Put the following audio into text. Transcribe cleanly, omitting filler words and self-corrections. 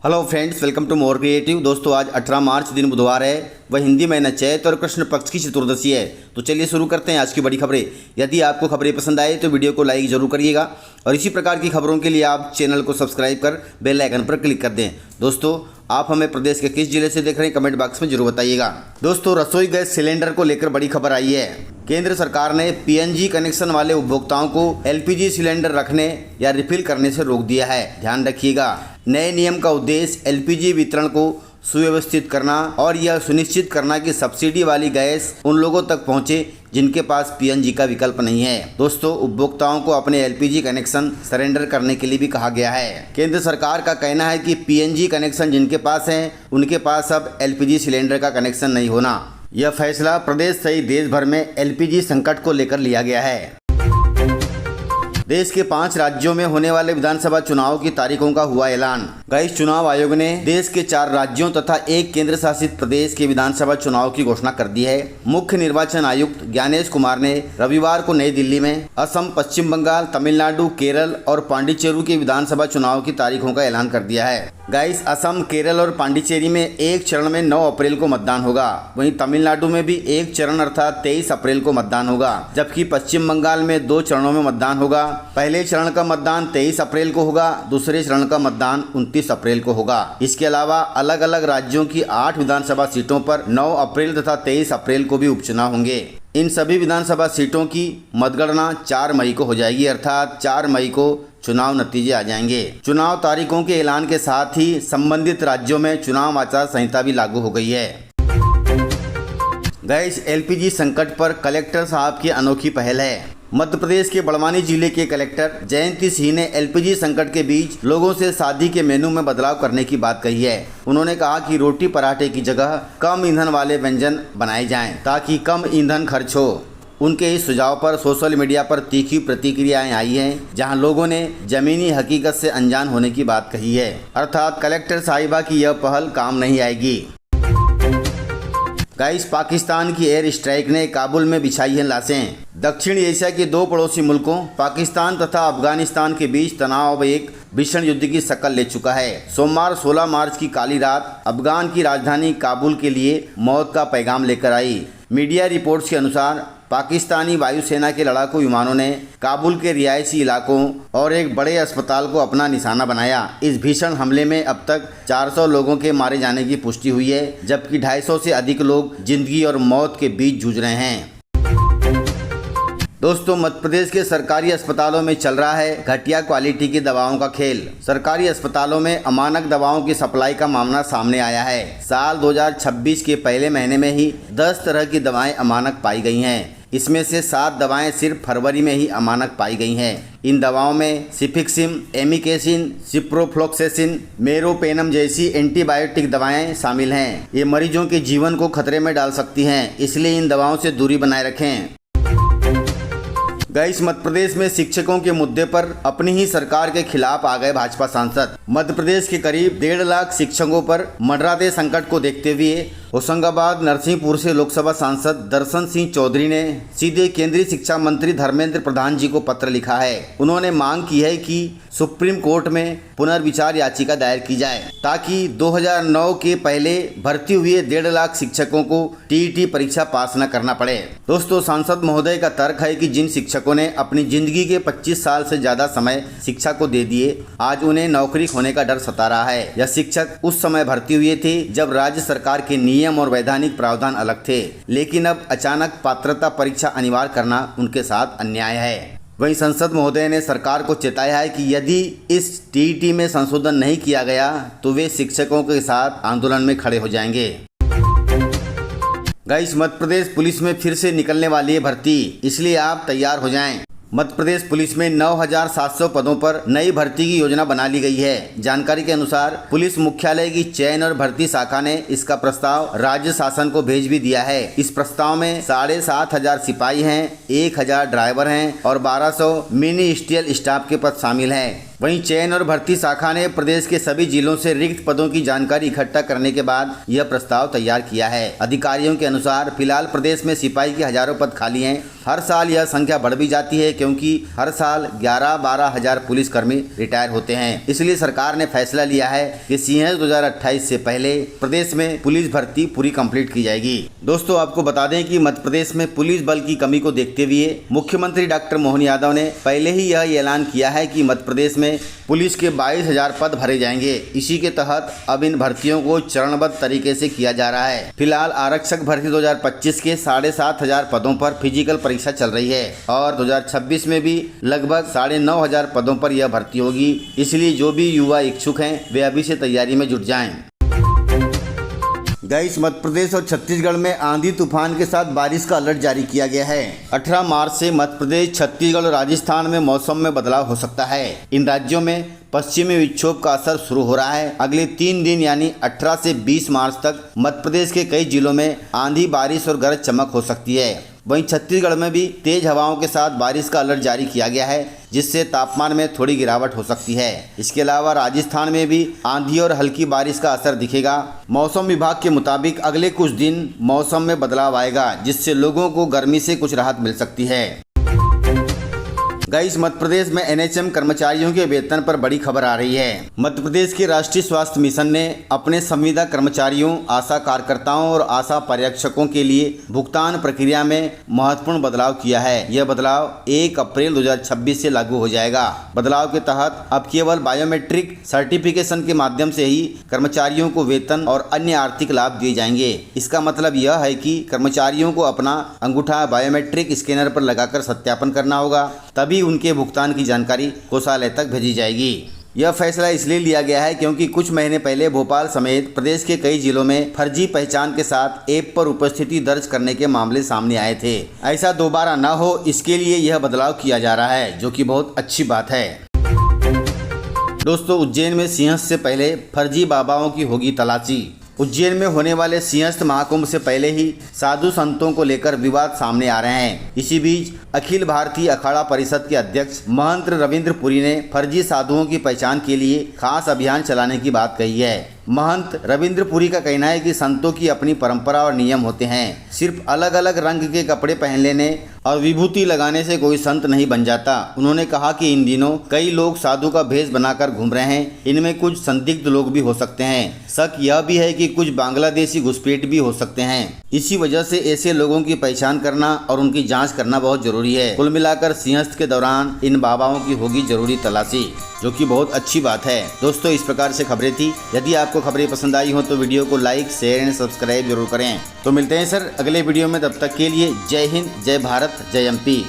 Hello friends, welcome to more creative. दोस्तों, आज 18 मार्च दिन बुधवार है, वह हिंदी महीना चैत और कृष्ण पक्ष की चतुर्दशी है। तो चलिए शुरू करते हैं आज की बड़ी खबरें। यदि आपको खबरें पसंद आए तो वीडियो को लाइक जरूर करिएगा और इसी प्रकार की खबरों के लिए आप चैनल को सब्सक्राइब कर बेल आइकन पर क्लिक कर दें। दोस्तों, आप हमें प्रदेश के किस जिले से देख रहे हैं कमेंट बॉक्स में जरूर बताइएगा। दोस्तों, रसोई गैस सिलेंडर को लेकर बड़ी खबर आई है। केंद्र सरकार ने पीएनजी कनेक्शन वाले उपभोक्ताओं को एलपीजी सिलेंडर रखने या रिफिल करने से रोक दिया है। ध्यान रखिएगा, नए नियम का उद्देश्य एलपीजी वितरण को सुव्यवस्थित करना और यह सुनिश्चित करना कि सब्सिडी वाली गैस उन लोगों तक पहुंचे जिनके पास पीएनजी का विकल्प नहीं है। दोस्तों, उपभोक्ताओं को अपने एलपीजी कनेक्शन सरेंडर करने के लिए भी कहा गया है। केंद्र सरकार का कहना है कि पीएनजी कनेक्शन जिनके पास है उनके पास अब एलपीजी सिलेंडर का कनेक्शन नहीं होना। यह फैसला प्रदेश सहित देश भर में एलपीजी संकट को लेकर लिया गया है। देश के 5 राज्यों में होने वाले विधानसभा चुनाव की तारीखों का हुआ ऐलान। गाइस, चुनाव आयोग ने देश के 4 राज्यों तथा 1 केंद्र शासित प्रदेश के विधानसभा चुनाव की घोषणा कर दी है। मुख्य निर्वाचन आयुक्त ज्ञानेश कुमार ने रविवार को नई दिल्ली में असम, पश्चिम बंगाल, तमिलनाडु, केरल और पांडिचेरी के विधानसभा चुनाव की तारीखों का ऐलान कर दिया है। गाइस, असम, केरल और पांडिचेरी में एक चरण में 9 अप्रैल को मतदान होगा। वहीं तमिलनाडु में भी एक चरण अर्थात 23 अप्रैल को मतदान होगा, जबकि पश्चिम बंगाल में 2 चरणों में मतदान होगा। पहले चरण का मतदान 23 अप्रैल को होगा, दूसरे चरण का मतदान 29 अप्रैल को होगा। इसके अलावा अलग अलग राज्यों की 8 विधानसभा सीटों पर 9 अप्रैल तथा 23 अप्रैल को भी उपचुनाव होंगे। इन सभी विधानसभा सीटों की मतगणना 4 मई को हो जाएगी, अर्थात 4 मई को चुनाव नतीजे आ जाएंगे। चुनाव तारीखों के ऐलान के साथ ही संबंधित राज्यों में चुनाव आचार संहिता भी लागू हो गई है। गैस एलपीजी संकट पर कलेक्टर साहब की अनोखी पहल है। मध्य प्रदेश के बड़वानी जिले के कलेक्टर जयंती सिंह ने एलपीजी संकट के बीच लोगों से शादी के मेनू में बदलाव करने की बात कही है। उन्होंने कहा कि रोटी पराठे की जगह कम ईंधन वाले व्यंजन बनाए जाएं ताकि कम ईंधन खर्च हो। उनके इस सुझाव पर सोशल मीडिया पर तीखी प्रतिक्रियाएं आई हैं, जहां लोगों ने जमीनी हकीकत से अनजान होने की बात कही है, अर्थात कलेक्टर साहिबा की यह पहल काम नहीं आएगी। गाइस, पाकिस्तान की एयर स्ट्राइक ने काबुल में बिछाई हैं लाशें। दक्षिण एशिया के 2 पड़ोसी मुल्कों पाकिस्तान तथा अफगानिस्तान के बीच तनाव अब एक भीषण युद्ध की शक्ल ले चुका है। सोमवार 16 मार्च की काली रात अफगान की राजधानी काबुल के लिए मौत का पैगाम लेकर आई। मीडिया रिपोर्ट्स के अनुसार पाकिस्तानी वायुसेना के लड़ाकू विमानों ने काबुल के रिहायशी इलाकों और एक बड़े अस्पताल को अपना निशाना बनाया। इस भीषण हमले में अब तक 400 लोगों के मारे जाने की पुष्टि हुई है, जबकि 250 से अधिक लोग जिंदगी और मौत के बीच जूझ रहे हैं। दोस्तों, मध्य प्रदेश के सरकारी अस्पतालों में चल रहा है घटिया क्वालिटी की दवाओं का खेल। सरकारी अस्पतालों में अमानक दवाओं की सप्लाई का मामला सामने आया है। साल 2026 के पहले महीने में ही 10 तरह की दवाएं अमानक पाई गई हैं। इसमें से 7 दवाएं सिर्फ फरवरी में ही अमानक पाई गई हैं। इन दवाओं में सिफिक्सिम, एमिकेसिन, सिप्रोफ्लोक्सेसिन, मेरोपेनम जैसी एंटीबायोटिक दवाएं शामिल हैं। ये मरीजों के जीवन को खतरे में डाल सकती हैं, इसलिए इन दवाओं से दूरी बनाए रखें। गाइस, मध्य प्रदेश में शिक्षकों के मुद्दे पर अपनी ही सरकार के खिलाफ आ गए भाजपा सांसद। मध्य प्रदेश के करीब 1.5 लाख शिक्षकों पर मंडराते संकट को देखते हुए होशंगाबाद नरसिंहपुर से लोकसभा सांसद दर्शन सिंह चौधरी ने सीधे केंद्रीय शिक्षा मंत्री धर्मेंद्र प्रधान जी को पत्र लिखा है। उन्होंने मांग की है कि सुप्रीम कोर्ट में पुनर्विचार याचिका दायर की जाए ताकि 2009 के पहले भर्ती हुए 1.5 लाख शिक्षकों को टीईटी परीक्षा पास न करना पड़े। दोस्तों, सांसद महोदय का तर्क है कि जिन शिक्षकों ने अपनी जिंदगी के 25 साल से ज्यादा समय शिक्षा को दे दिए, आज उन्हें नौकरी खोने का डर सता रहा है। यह शिक्षक उस समय भर्ती हुए थे जब राज्य सरकार के नियम और वैधानिक प्रावधान अलग थे, लेकिन अब अचानक पात्रता परीक्षा अनिवार्य करना उनके साथ अन्याय है। वहीं संसद महोदय ने सरकार को चेताया है कि यदि इस टीईटी में संशोधन नहीं किया गया तो वे शिक्षकों के साथ आंदोलन में खड़े हो जाएंगे। गाइस, मध्य प्रदेश पुलिस में फिर से निकलने वाली है भर्ती, इसलिए आप तैयार हो जाएं। मध्य प्रदेश पुलिस में 9,700 पदों पर नई भर्ती की योजना बना ली गई है। जानकारी के अनुसार पुलिस मुख्यालय की चयन और भर्ती शाखा ने इसका प्रस्ताव राज्य शासन को भेज भी दिया है। इस प्रस्ताव में 7,500 सिपाही हैं, 1,000 ड्राइवर हैं और 1200 मिनिस्ट्रियल स्टाफ के पद शामिल हैं। वहीं चयन और भर्ती शाखा ने प्रदेश के सभी जिलों से रिक्त पदों की जानकारी इकट्ठा करने के बाद यह प्रस्ताव तैयार किया है। अधिकारियों के अनुसार फिलहाल प्रदेश में सिपाही के हजारों पद खाली हैं। हर साल यह संख्या बढ़ भी जाती है क्योंकि हर साल 11-12 हजार पुलिसकर्मी रिटायर होते हैं। इसलिए सरकार ने फैसला लिया है कि सिंहस्थ 2028 से पहले प्रदेश में पुलिस भर्ती पूरी कंप्लीट की जाएगी। दोस्तों, आपको बता दें कि मध्य प्रदेश में पुलिस बल की कमी को देखते हुए मुख्यमंत्री डॉक्टर मोहन यादव ने पहले ही यह ऐलान किया है कि मध्य प्रदेश में पुलिस के 22,000 पद भरे जाएंगे। इसी के तहत अब इन भर्तियों को चरणबद्ध तरीके से किया जा रहा है। फिलहाल आरक्षक भर्ती 2025 के 7,500 पदों पर फिजिकल परीक्षा चल रही है और 2026 में भी लगभग 9,500 पदों पर यह भर्ती होगी। इसलिए जो भी युवा इच्छुक हैं वे अभी से तैयारी में जुट जाएं। गाइस, मध्य प्रदेश और छत्तीसगढ़ में आंधी तूफान के साथ बारिश का अलर्ट जारी किया गया है। 18 मार्च से मध्य प्रदेश, छत्तीसगढ़ और राजस्थान में मौसम में बदलाव हो सकता है। इन राज्यों में पश्चिमी विक्षोभ का असर शुरू हो रहा है। अगले 3 दिन यानी 18 से 20 मार्च तक मध्य प्रदेश के कई जिलों में आंधी, बारिश और गरज चमक हो सकती है। वहीं छत्तीसगढ़ में भी तेज हवाओं के साथ बारिश का अलर्ट जारी किया गया है, जिससे तापमान में थोड़ी गिरावट हो सकती है। इसके अलावा राजस्थान में भी आंधी और हल्की बारिश का असर दिखेगा। मौसम विभाग के मुताबिक अगले कुछ दिन मौसम में बदलाव आएगा, जिससे लोगों को गर्मी से कुछ राहत मिल सकती है। गाइस, मध्य प्रदेश में एनएचएम कर्मचारियों के वेतन पर बड़ी खबर आ रही है। मध्य प्रदेश के राष्ट्रीय स्वास्थ्य मिशन ने अपने संविदा कर्मचारियों, आशा कार्यकर्ताओं और आशा पर्यवेक्षकों के लिए भुगतान प्रक्रिया में महत्वपूर्ण बदलाव किया है। यह बदलाव 1 अप्रैल 2026 से लागू हो जाएगा। बदलाव के तहत अब केवल बायोमेट्रिक सर्टिफिकेशन के माध्यम से ही कर्मचारियों को वेतन और अन्य आर्थिक लाभ दिए जाएंगे। इसका मतलब यह है कि कर्मचारियों को अपना अंगूठा बायोमेट्रिक स्कैनर पर लगाकर सत्यापन करना होगा, तभी उनके भुगतान की जानकारी कोषालय तक भेजी जाएगी। यह फैसला इसलिए लिया गया है क्योंकि कुछ महीने पहले भोपाल समेत प्रदेश के कई जिलों में फर्जी पहचान के साथ ऐप पर उपस्थिति दर्ज करने के मामले सामने आए थे। ऐसा दोबारा न हो, इसके लिए यह बदलाव किया जा रहा है, जो कि बहुत अच्छी बात है। दोस्तों, उज्जैन में सिंहस्थ से पहले फर्जी बाबाओं की होगी तलाशी। उज्जैन में होने वाले सिंहस्थ महाकुंभ से पहले ही साधु संतों को लेकर विवाद सामने आ रहे हैं। इसी बीच अखिल भारतीय अखाड़ा परिषद के अध्यक्ष महंत रविंद्र पुरी ने फर्जी साधुओं की पहचान के लिए खास अभियान चलाने की बात कही है। महंत रविंद्र पुरी का कहना है कि संतों की अपनी परंपरा और नियम होते हैं। सिर्फ अलग अलग रंग के कपड़े पहन लेने और विभूति लगाने से कोई संत नहीं बन जाता। उन्होंने कहा कि इन दिनों कई लोग साधु का भेष बनाकर घूम रहे हैं। इनमें कुछ संदिग्ध लोग भी हो सकते हैं। शक यह भी है कि कुछ बांग्लादेशी घुसपैठ भी हो सकते हैं। इसी वजह से ऐसे लोगों की पहचान करना और उनकी जांच करना बहुत जरूरी है। कुल मिलाकर सिंहस्थ के दौरान इन बाबाओं की होगी जरूरी तलाशी, जो कि बहुत अच्छी बात है। दोस्तों, इस प्रकार से खबरें थी। यदि आपको खबरें पसंद आई हो तो वीडियो को लाइक, शेयर एंड सब्सक्राइब जरूर करें। तो मिलते हैं सर अगले वीडियो में, तब तक के लिए जय हिंद, जय भारत, जय एमपी।